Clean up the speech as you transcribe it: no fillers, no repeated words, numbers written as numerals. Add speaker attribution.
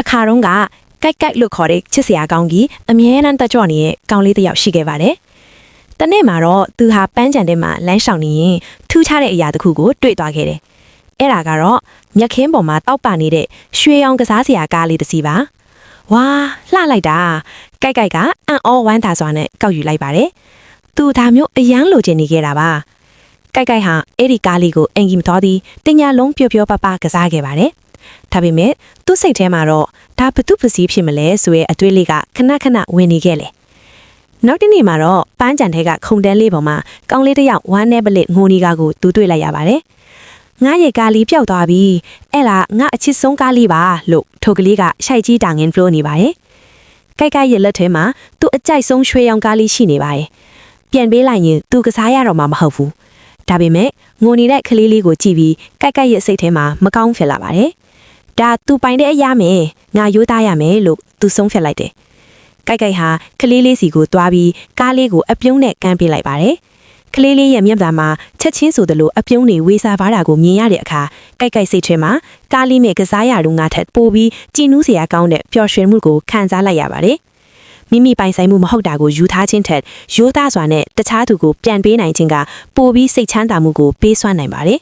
Speaker 1: ခါတော့ကကိုက်လို့ခေါ်တဲ့ချစ်စရာကောင်းကြီးအမြဲတမ်းတက်ကြွနေတဲ့ကောင်းလေးတစ်ယောက်ရှိခဲ့ပါတယ်။တနေ့မှာတော့သူဟာပန်းချံထဲမှာလမ်းလျှောက်နေရင်ထူးခြားတဲ့အရာတစ်ခုကိုတွေ့သွားခဲ့တယ်။အဲ့ဒါကတော့မြက်ခင်းပေါ်မှာတောက်ပနေတဲ့ရွှေရောင်ကစားစရာကားလေးတစ်စီးပါ။ဝါလှလိုက်တာကိုက်ကအံ့ဩဝမ်းသာစွာနဲ့ကောက်ယူလိုက်ပါတယ်။သူဒါမျိုးအယမ်းလိုချင်နေခဲ့တာပါ။ကိုက်ဟာအဲ့ဒီကားလေးကိုအင်ကြီးမတော်သည်တင်ညာလုံးပျော်ပျော်ပပကစားခဲ့ပါတယ်။ဒါပေမဲ့သူ့စိတ်ထဲမှာတော့ဒါဘသူပစီဖြစ်မလဲဆိုရဲအတွေးလေးကခဏဝင်နေခဲ့လေနောက်တနေ့မှာတော့ပန်းကြံထဲကခုံတန်းလေးပေါ်မှာကောင်းလေးတစ်ယောက်ဝမ်းနဲ့ပလစ်ငိုနီကားကိုသူတွေ့လိုက်ရပါတယ်ငါရဲ့ကားလေးပျောက်သွားပြီအဲ့လားငါအချစ်ဆုံးကားလေးပါလို့ထိုကလေးကရှိုက်ကြီးတောင်ငင်းဖလိုနေပါရဲ့ကိုက်ရဲ့လက်ထဲမှာသူ့အကြိုက်ဆုံးရွှေရောင်ကားလေးရှိနေပါရဲ့ပြန်ပေးလိုက်ရင်သူကစားရတော့မှာမဟုတ်ဘူးဒါပေမဲ့ငိုနေတဲ့ကလေးလေးကိုကြည့်ပြီးကိုက်ရဲ့စိတ်ထဲမှာမကောင်းဖြစ်လာပါတယ်ဒါသူပိုင်တဲ့အရာမယ်ငါရိုးသားရမယ်လို့သူဆုံးဖြတ်လိုက်တယ်ကိုက်ဟာကလေးလေးစီကိုတွားပြီးကားလေးကိုအပြုံးနဲ့ကမ်းပေးလိုက်ပါတယ်ကလေးလေးရဲ့မျက်နှာမှာချက်ချင်းဆိုသလိုအပြုံးတွေဝေးစားပါတာကိုမြင်ရတဲ့အခါကိုက်စိတ်ထဲမှာကားလေးမဲ့ကစားရတော့ငါထက်ပိုပြီးကြည်နူးစရာကောင်းတဲ့ပျော်ရွှင်မှုကိုခံစားလိုက်ရပါတယ်မိမိပိုင်ဆိုင်မှုမဟုတ်တာကိုယူထားခြင်းထက်ရိုးသားစွာနဲ့တခြားသူကိုပြန်ပေးနိုင်ခြင်းကပိုပြီးစိတ်ချမ်းသာမှုကိုပေးစွမ်းနိုင်ပါတယ်